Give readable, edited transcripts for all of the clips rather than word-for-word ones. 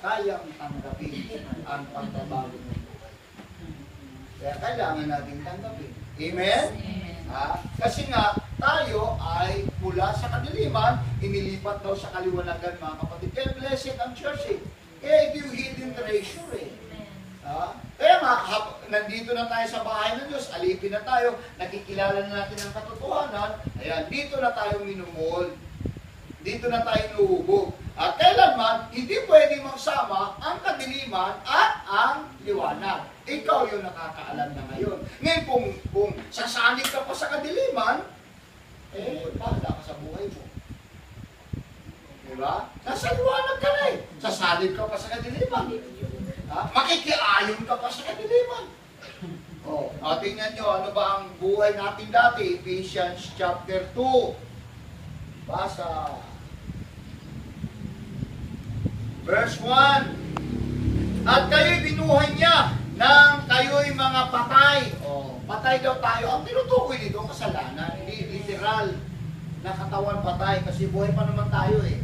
kayang tanggapin ang pagbabago ng buhay. Kaya kailangan natin tanggapin. Amen? Kasi nga, tayo ay mula sa kadiliman, inilipat daw sa kaliwanagan, mga kapatid. Kaya blessed ang church eh. Kaya ito yung hidden treasure eh. Kaya nga, nandito na tayo sa bahay ng Diyos, alipin na tayo, nakikilala na natin ang katotohanan, ayan, dito na tayo minumol. Dito na tayo nuhubog. At kailanman, hindi pwedeng magsama ang kadiliman at ang liwanag. Ikaw yung nakakaalam na ngayon. Ngayon, kung sasanib ka pa sa kadiliman, bahala ka sa buhay mo. Diba? Nasa liwanag ka na eh. Sasanib ka pa sa kadiliman. Makikiayon ka pa sa kadiliman. Tingnan nyo, ano ba ang buhay natin dati? Ephesians chapter 2. Basa. Verse 1. At kayo'y binuhay niya nang kayo'y mga patay. Patay daw tayo. Ang tinutukoy dito, kasalanan. Hindi literal na katawan patay kasi buhay pa naman tayo eh.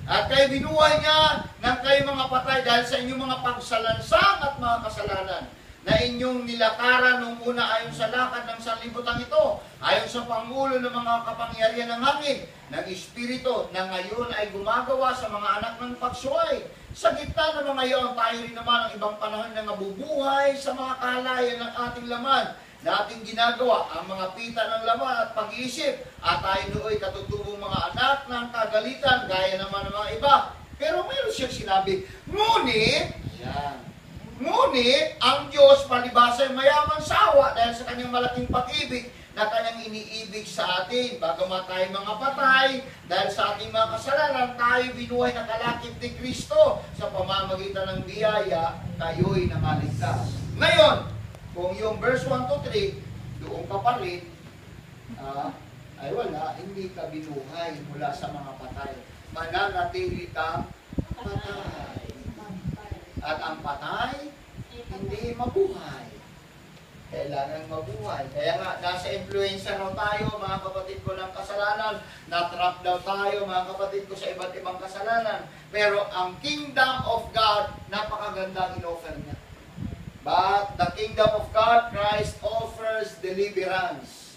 At kayo binuhay niya nang kayo'y mga patay dahil sa inyong mga pagsalansang at mga kasalanan na inyong nilakaran nung una ayon sa lakad ng sanlibutan ito, ayon sa pangulo ng mga kapangyarihan ng hangin, ng Espiritu na ngayon ay gumagawa sa mga anak ng pagsuway. Sa gitna ng mga iyon, tayo rin naman ang ibang panahon na nabubuhay sa mga kahalayan ng ating laman na ating ginagawa, ang mga pita ng laman at pag-iisip, at tayo nooy katutubong mga anak ng kagalitan, gaya naman ng mga iba. Pero mayroon siyang sinabi, Ngunit, ang Diyos palibasa ay mayaman sa awa dahil sa kanyang malaking pag-ibig na kanyang iniibig sa atin. Bagamat tayo mga patay, dahil sa ating mga kasalanan, tayo binuhay na kalakip ni Kristo. Sa pamamagitan ng biyaya, kayo'y nakaligtas. Ngayon, kung yung verse 1 to 3, doon ka pa rin, ay wala, hindi ka binuhay mula sa mga patay. Mananatili kang patay. At ang patay, hindi mabuhay. Kailangan mabuhay. Kaya nga, nasa influencer raw tayo, mga kapatid ko, ng kasalanan. Na-trap daw tayo, mga kapatid ko, sa iba't ibang kasalanan. Pero ang kingdom of God, napakagandang in-offer niya. But the kingdom of God, Christ offers deliverance.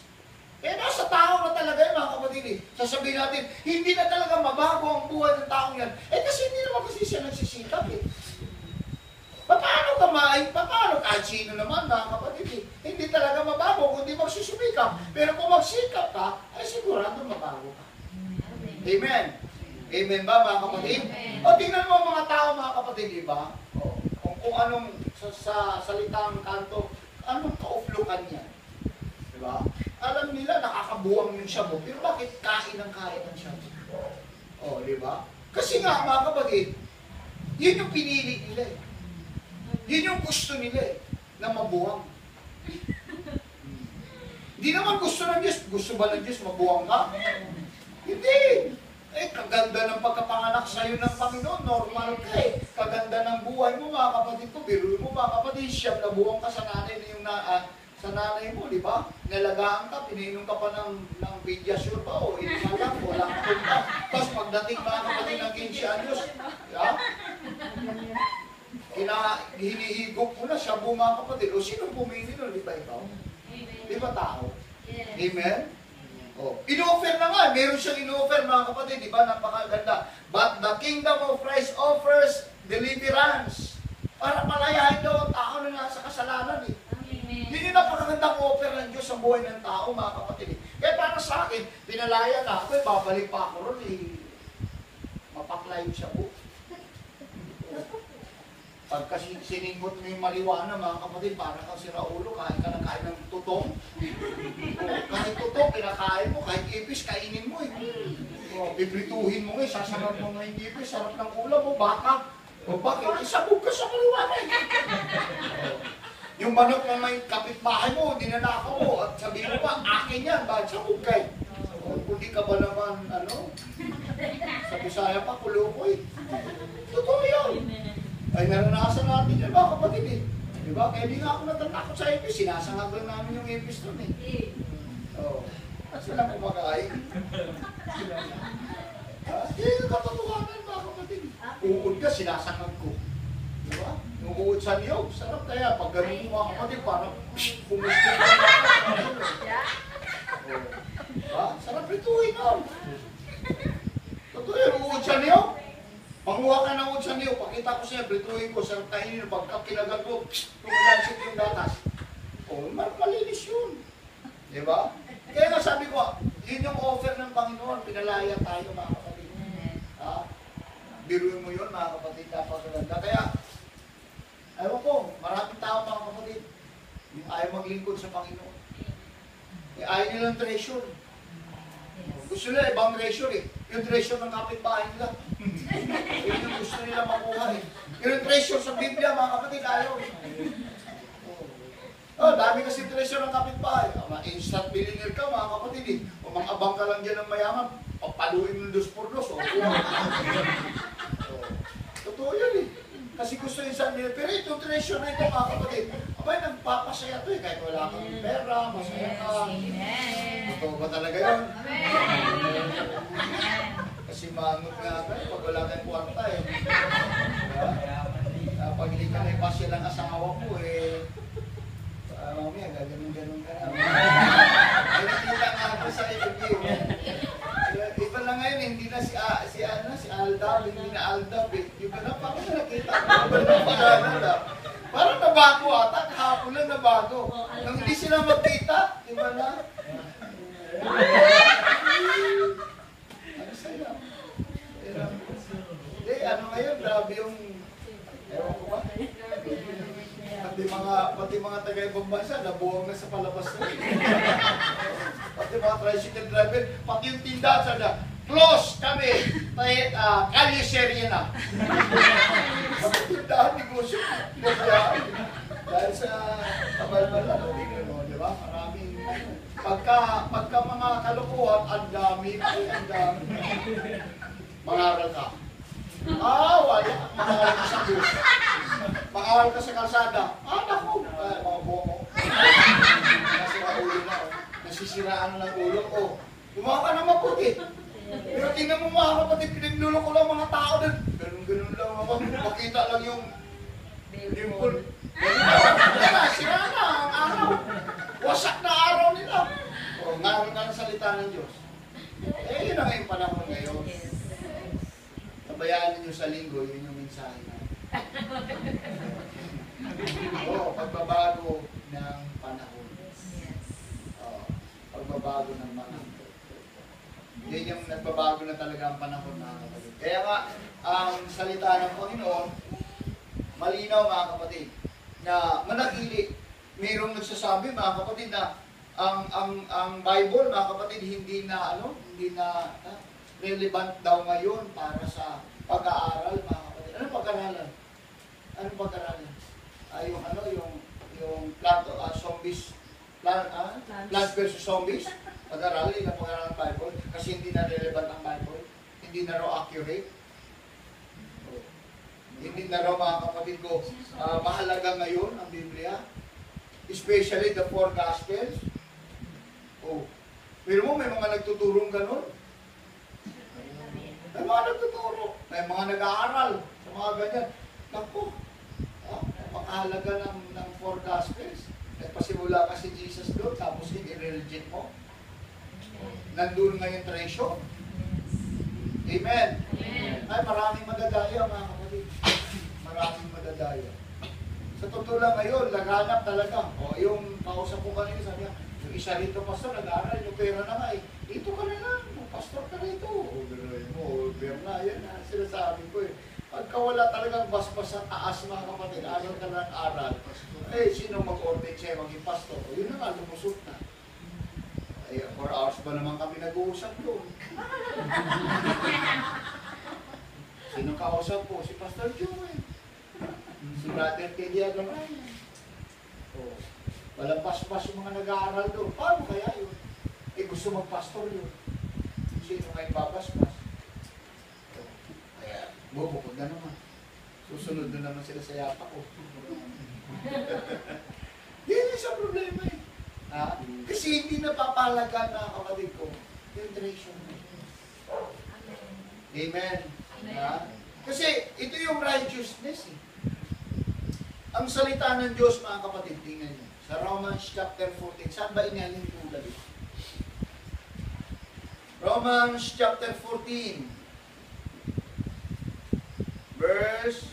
Kaya nasa tao na talaga yun, mga kapatid. Sasabihin natin, hindi na talaga mabago ang buhay ng taong yan. Kasi hindi naman kasi siya nagsisikap eh. Paano kahit sino naman, mga kapatid, hindi talaga mabago kundi magsusumikap. Pero kung magsikap ka, ay sigurado mabago ka. Amen. Amen ba, mga kapatid? O tingnan mo mga tao, mga kapatid, diba? Kung anong sa salitang kanto, anong kauflukan niya. Diba? Alam nila, nakakabuwang yung shabu, pero bakit kain ang shabu? Diba? Kasi nga, mga kapatid, yun yung pinili nila eh. Yun yung gusto nila eh, na mabuwang. Hindi naman gusto ng Diyos. Gusto ba ng Diyos mabuwang ka? Hindi. Kaganda ng pagkapanganak sa'yo ng Panginoon. Normal ka eh. Kaganda ng buhay mo, mga kapatid ko. Biruin mo, mga kapatid, siyam na buwang ka sa nanay sa nanay mo, di ba? Nalagaan ka, pinainom ka pa ng Pediasure pa o inalang, walang punta. Tapos pagdating, mga kapatid, ng 15 anyos, hinihigop mo na siya, mga kapatid. O sino pumili nun? Di ba ikaw? Di ba tao? Amen? In-offer na nga. Meron siyang in-offer, mga kapatid. Di ba? Napakaganda. But the kingdom of Christ offers deliverance. Para malayahin daw ang tao na nasa kasalanan eh. Hindi napakagandang offer ng Diyos sa buhay ng tao, mga kapatid. Kaya para sa akin, pinalaya na ako, babalik pa ako ron eh. Mapaklay siya po. Pagka siningot mo yung marijuana, mga kapatid, parang kang siraulo, kain ka ng kain ng tutong. Kahit tutong, pinakain mo, kahit ipis, kainin mo eh. Piprituhin mo eh, sasarap mo nga yung ipis, sarap ng ulam mo, baka. Bakit? Isabog ka sa marijuana eh. Yung manok na may kapitbahay mo, dinanakaw mo, at sabihin mo pa, akin yan, bakit sabog ka eh? Kung di ka ba naman, sa Bisaya pa, kulokoy. Totoo yun. Ay naranasan natin yan, mga kapatid eh. Diba? Kaya di nga ako natatakot sa ipis. Sinasangag lang namin yung ipis nun eh. Kasi lang kumakain. Yung katotohanan, mga kapatid. uod ka, sinasangag ko. Diba? Yung uod sa niyog, sarap kaya. Pag ganun mo mga kapatid, parang pumustin ka na. Diba? Sarap rituhin nun. Totoo yun, uod sa niyog. Panguha ka ng uod sa niyog, pakita ko siya, rituhin ko, sarap kainin, pagka kinagat ko, tumulansik yung gatas. Malinis yun. Diba? Kaya nga sabi ko, yun yung offer ng Panginoon, pinalaya tayo mga kapatid. Biruin mo yun mga kapatid, napakaganda. Kaya, ayaw ko, maraming tao mga kapatid, yung ayaw maglingkod sa Panginoon. Ayaw nilang treasure. Gusto nila ibang treasure eh. Yung treasure ng kapitbahay nila. Yun yung gusto nila makuha eh. Yung treasure sa Biblia mga kapatid, ayaw. Dami kasi treasure ng kapitbahay. Instant millionaire ka mga kapatid eh. O mang-abang ka lang dyan ng mayaman, papaluin ng 2 por 2. Totoo yan eh. Kasi gusto yung instant millionaire. Pero itong treasure na ito mga kapatid, abay nagpapasaya ito eh. Kahit wala kang pera, masaya ka. Totoo ba talaga yun? Kasi mangot nga ka pag wala kang kwarta eh. Pag hindi ka na ipasya ng asawa ko eh, mamaya, gaganon-ganon ka na. Ay, nakita nga ako sa iyo. Iba lang ngayon, hindi na si Aldab, hindi na Aldab eh. Yung ba na, parang nakita ko. Parang nabago ata, kahapon lang nabago. Nung hindi sila magkita, di ba na? Ano sa'yo? Hindi, ano ngayon, grabe yung, ewan ko ba? Pati mga taga-ibang bansa, nabuwang na sa palabas na rin. Pati mga tricycle driver, pati yung tindahan sana, close kami, Kalye Serena. Pati tindahan, negosyo, dahil sa kabalbala, di ba? Maraming, pagka mga kalokohan, ang dami. Mangaral ka. Wala. Mangaral ka sa bus. Mangaral ka sa kalsada. Naku. Mga buko. Nasira ulo na. Nasisiraan ng ulo. Gumawa ka ng maputi. Pero tingnan mo mga kapatid, pinaglulo ko lang mga tao doon. Ganun-ganun lang ako. Makita lang yung dimple. Sira na ang araw. Wasak na araw nila. Ngayon ka ng salita ng Diyos. Yun ang yung panahon ngayon. Bayaan ninyo sa linggo, yun yung mensahe na. Pagbabago ng panahon. Pagbabago ng panahon. Yan yung nagbabago na talaga ang panahon mga kapatid. Kaya nga, ang salita ng Panginoon, malinaw mga kapatid, na manakili. Mayroong nagsasabi mga kapatid na ang Bible mga kapatid hindi na relevant daw ngayon para sa pag-aaral, mga kapatid. Anong pag-aaralan? Anong pag-aaralan? Yung zombies, plants versus zombies. Pag-aaralan, yun ang pag-aaralan ng Bible. Kasi hindi na relevant ang Bible. Hindi na raw accurate. Hindi na raw, mga kapatid ko, mahalaga ngayon ang Biblia. Especially the 4 Gospels. Pero mo, may mga nagtuturong ganun. May mga nagtuturo, may mga nag-aaral sa mga ganyan. Naku, napakahalaga ng 4 Gospels. Pasimula ka si Jesus doon, tapos i-religion mo. Nandun nga yung treasure. Amen. Ay, maraming madadaya mga kapatid. Maraming madadaya. Sa totoo lang ngayon, laganap talaga. Yung kausap ko kanina, sabi niya, yung isa rito, pastor, nag-aaral, yung pera na nga eh. Dito ka na lang, pastor ka rito. Pera na, yan na, sinasabi ko eh. Pagka wala talagang basbas sa taas mga kapatid, aral ka ng aral, sino mag-ordain siya maging pastor? Yun na nga, lumusot na. 4 hours ba naman kami nag-uusap doon? Sino kausap po? Si Pastor Joey. Si Brother Teddy Agaray. Walang paspas yung mga nag-aaral doon. Paano kaya yun? Gusto mag-pastor yun. Sino kayo babaspas? Kaya, bubukod na naman. Susunod na naman sila sa yapa ko. Yan isang problema eh. Kasi hindi napapalaga na kapatid ko yung treasure. Amen. Kasi ito yung righteousness eh. Ang salita ng Diyos, mga kapatid, tingnan niyo. Sa Romans chapter 14, saan ba inalin tulad ito? Romans chapter 14, verse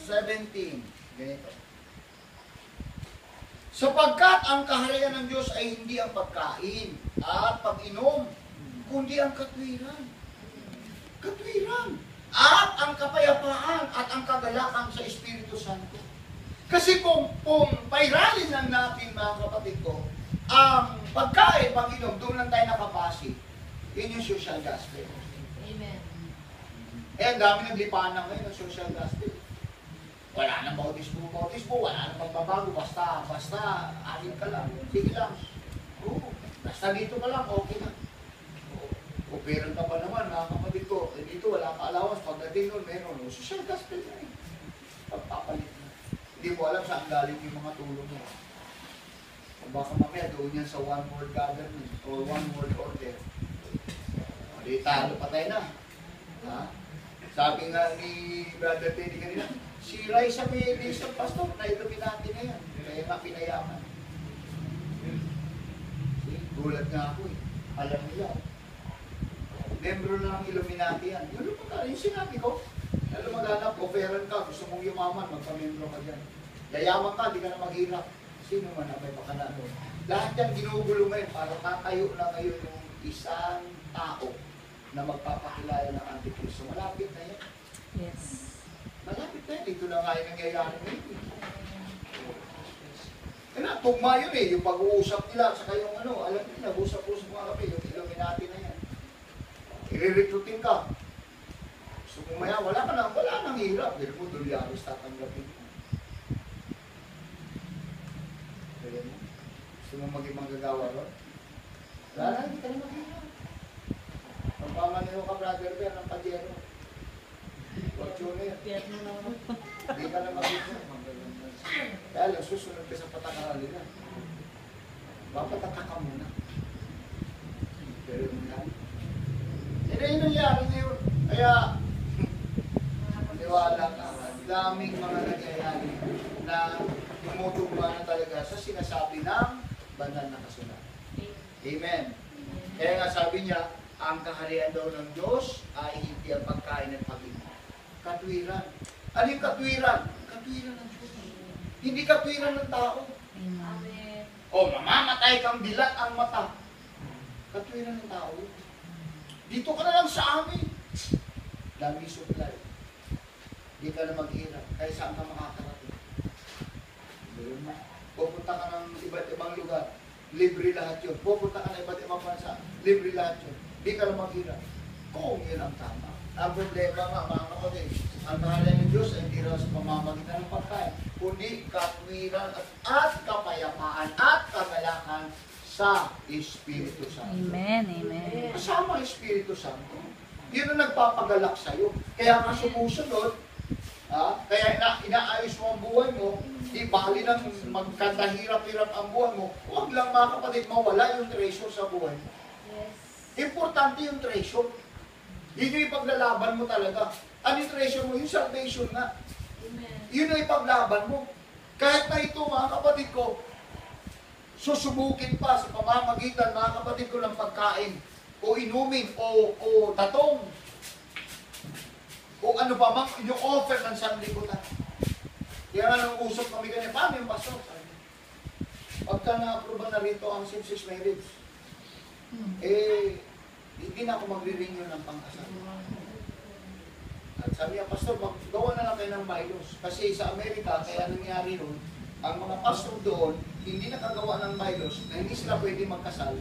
17. Ganito. Sapagkat ang kaharian ng Diyos ay hindi ang pagkain at pag-inom, kundi ang katwiran. Katwiran. At ang kapayapaan at ang kagalakan sa Espiritu Santo. Kasi kung pairalin lang natin, mga kapatid ko, ang pagkain, pag-inom, doon lang tayo nakapasi. Yun yung social gospel. Amen. Ang dami naglipanan ngayon ng social gospel. Wala nang bautismo, wala nang pagbabago, basta, alin ka lang, sige lang. Oo, basta dito ka lang, okay na. Operan ka pa naman, mga kapatid ko. Dito wala ka allowance, pagdating nun, meron. Social gospel na eh. Pagpapalit na. Hindi mo alam saan galing yung mga tulong mo. O baka mamaya doon yan sa one word government or one word order. Di talo pa tayo na. Ha? Sabi nga ni Brother Teddy kanina, si Raisa may isang pastor na Illuminati na yan. Kaya nga pinayaman. Gulat nga ako eh. Alam nila. Membro na ng Illuminati yan. Yun yung sinabi ko. Na lumaganap, offeran ka, gusto mong yumaman, magpamembro ka dyan. Yayaman ka, di ka na maghirap. Sino man ang may pakanano. Lahat yan ginugulo ngayon para tatayo na ngayon yung isang tao na magpapakilala ng Antikristo. Malapit na yan. Yes. Malapit na yan. Dito na nga yung nangyayari ngayon. Kaya tugma yun eh. Yung pag-uusap nila, saka yung ano, alam niyo, nag-usap-usap mga kape, yung Illuminati na yan. I-recruiting ka. So kung maya, wala nang hirap. Pero mo, dolyaris tatanggapin mo. Kaya mo, gusto mo maging manggagawa ron? Wala, hindi ka na maghirap. Magpamanilo ka, Brother Bear, ng pajero. Fortuner. Hindi ka na maghirap. Kaya lang, susunod ka sa patakaran nila. Papataka ka muna. Pero yun lang. Hindi yung nangyari ngayon. Kaya, maniwala ka. Daming mga nangyayari na tumutugma na talaga sa sinasabi ng banal na kasulatan. Amen. Kaya nga sabi niya, ang kaharian daw ng Diyos ay hindi ang pagkain at pag-inom. Katwiran. Ano yung katwiran? Katwiran ng Diyos. Hindi katwiran ng tao. Amen. O mamamatay kang dilat ang mata. Katwiran ng tao. Dito ka na lang sa amin. Dami supply. Hindi ka na maghirap. Kaya saan ka makakarating? Pupunta ka ng iba't ibang lugar. Libre lahat yun. Pupunta ka ng iba't ibang bansa. Libre lahat yun. Hindi ka na maghirap. Kung yun ang tama. Ang problema nga, mga kapatid, ang kaharian ng Diyos ay hindi raw sa pamamagitan ng pagkain, kundi katwiran at kapayapaan at kagalakan sa Espiritu Santo. Amen. Amen. Kasama ang Espiritu Santo. Yun ang nagpapagalak sa'yo. Kaya ka sumusunod, kaya inaayos mo ang buhay mo, di bali nang magkandahirap-hirap ang buhay mo, huwag lang mga kapatid mawala yung treasure sa buhay mo. Yes. Importante yung treasure. Yun yung ipaglalaban mo talaga. Ano yung treasure mo? Yung salvation nga. Amen. Yun ang ipaglaban mo. Kahit na ito mga kapatid ko, susubukin pa sa pamamagitan mga kapatid ko ng pagkain o inumin o tatong o ano pa mang yung offer ng sanlibutan. Kaya nga nang usap kami ganyan, paano yung pastor? Pagka na-approve na rito ang same-sex marriage, hindi na ako magre-renew ng pangkasal. At sabi niya, pastor, gawa na lang kayo ng bylaws. Kasi sa Amerika, kaya nangyari nun, ang mga pastor doon, hindi nakagawa ng bylaws na hindi sila pwede magkasal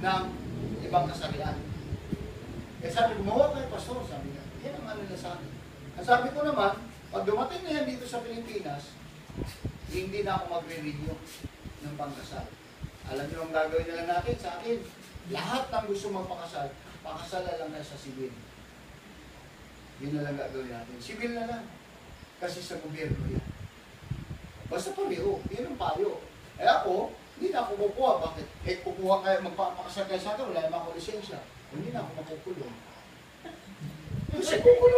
ng ibang kasarian. Kaya sabi ko, mawa kayo, pastor, sabi niya. Yan ang ano na sa akin. Ang sabi ko naman, pag dumating na yan dito sa Pilipinas, hindi na ako magre-renew ng pangkasal. Alam niyo ang gagawin na lang natin sa akin. Lahat ng gusto magpakasal, pakasal na lang tayo sa sibil. Yun na lang gagawin natin. Sibil na lang. Kasi sa gobyerno yan. Basta pareho. Yun ang payo. Eh ako, hindi na ako kukuha. Bakit? Kukuha kayo, magpapakasal kayo sa akin, wala naman ako lisensya. Hindi na ako makukulong. Kasi kukulo